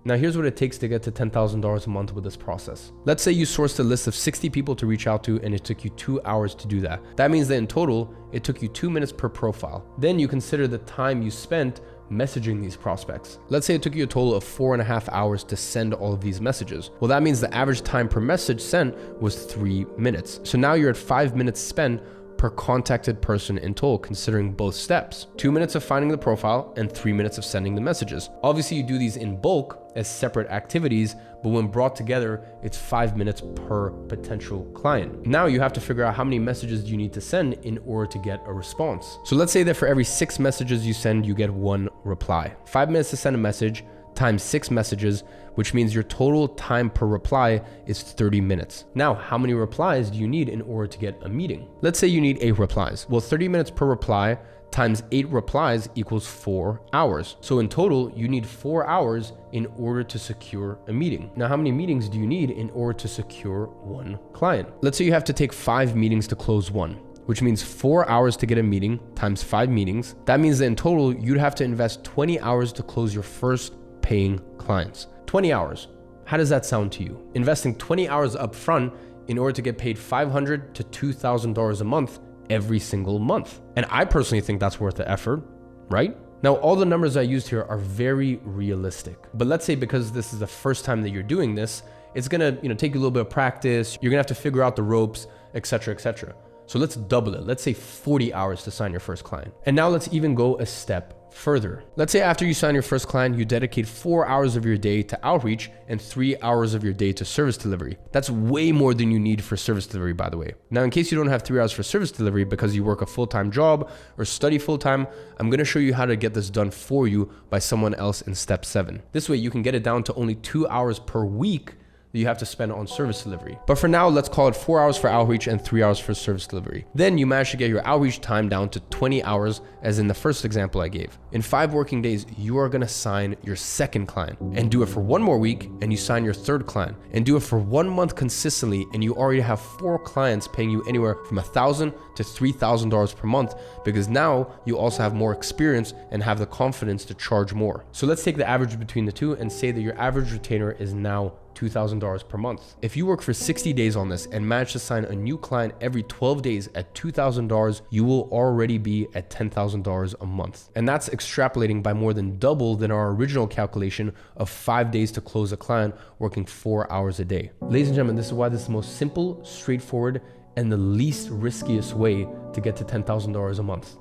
Now here's what it takes to get to $10,000 a month with this process. Let's say you sourced a list of 60 people to reach out to and it took you 2 hours to do that. That means that in total, it took you 2 minutes per profile. Then you consider the time you spent messaging these prospects. Let's say it took you a total of 4.5 hours to send all of these messages. Well, that means the average time per message sent was 3 minutes. So now you're at 5 minutes spent per contacted person in total, considering both steps. 2 minutes of finding the profile and 3 minutes of sending the messages. Obviously, you do these in bulk as separate activities, but when brought together, it's 5 minutes per potential client. Now you have to figure out how many messages you need to send in order to get a response. So let's say that for every 6 messages you send, you get 1 reply. 5 minutes to send a message times 6 messages, which means your total time per reply is 30 minutes. Now, how many replies do you need in order to get a meeting? Let's say you need 8 replies. Well, 30 minutes per reply times 8 replies equals 4 hours. So in total, you need 4 hours in order to secure a meeting. Now, how many meetings do you need in order to secure 1 client? Let's say you have to take 5 meetings to close 1, which means 4 hours to get a meeting times 5 meetings. That means that in total, you'd have to invest 20 hours to close your first paying clients. 20 hours. How does that sound to you? Investing 20 hours up front in order to get paid $500 to $2,000 a month every single month. And I personally think that's worth the effort, right? Now, all the numbers I used here are very realistic, but let's say because this is the first time that you're doing this, it's gonna take you a little bit of practice. You're gonna have to figure out the ropes, etc., etc. So let's double it. Let's say 40 hours to sign your first client. And now let's even go a step further. Let's say after you sign your first client, you dedicate 4 hours of your day to outreach and 3 hours of your day to service delivery. That's way more than you need for service delivery, by the way. Now, in case you don't have 3 hours for service delivery because you work a full-time job or study full-time, I'm gonna show you how to get this done for you by someone else in step 7. This way you can get it down to only 2 hours per week that you have to spend on service delivery. But for now, let's call it 4 hours for outreach and 3 hours for service delivery. Then you manage to get your outreach time down to 20 hours, as in the first example I gave. In 5 working days, you are gonna sign your second client and do it for 1 more week and you sign your third client and do it for 1 month consistently, and you already have 4 clients paying you anywhere from $1,000 to $3,000 per month, because now you also have more experience and have the confidence to charge more. So let's take the average between the two and say that your average retainer is now $2,000 per month. If you work for 60 days on this and manage to sign a new client every 12 days at $2,000, you will already be at $10,000 a month. And that's extrapolating by more than double than our original calculation of 5 days to close a client working 4 hours a day. Ladies and gentlemen, this is why this is the most simple, straightforward, and the least riskiest way to get to $10,000 a month.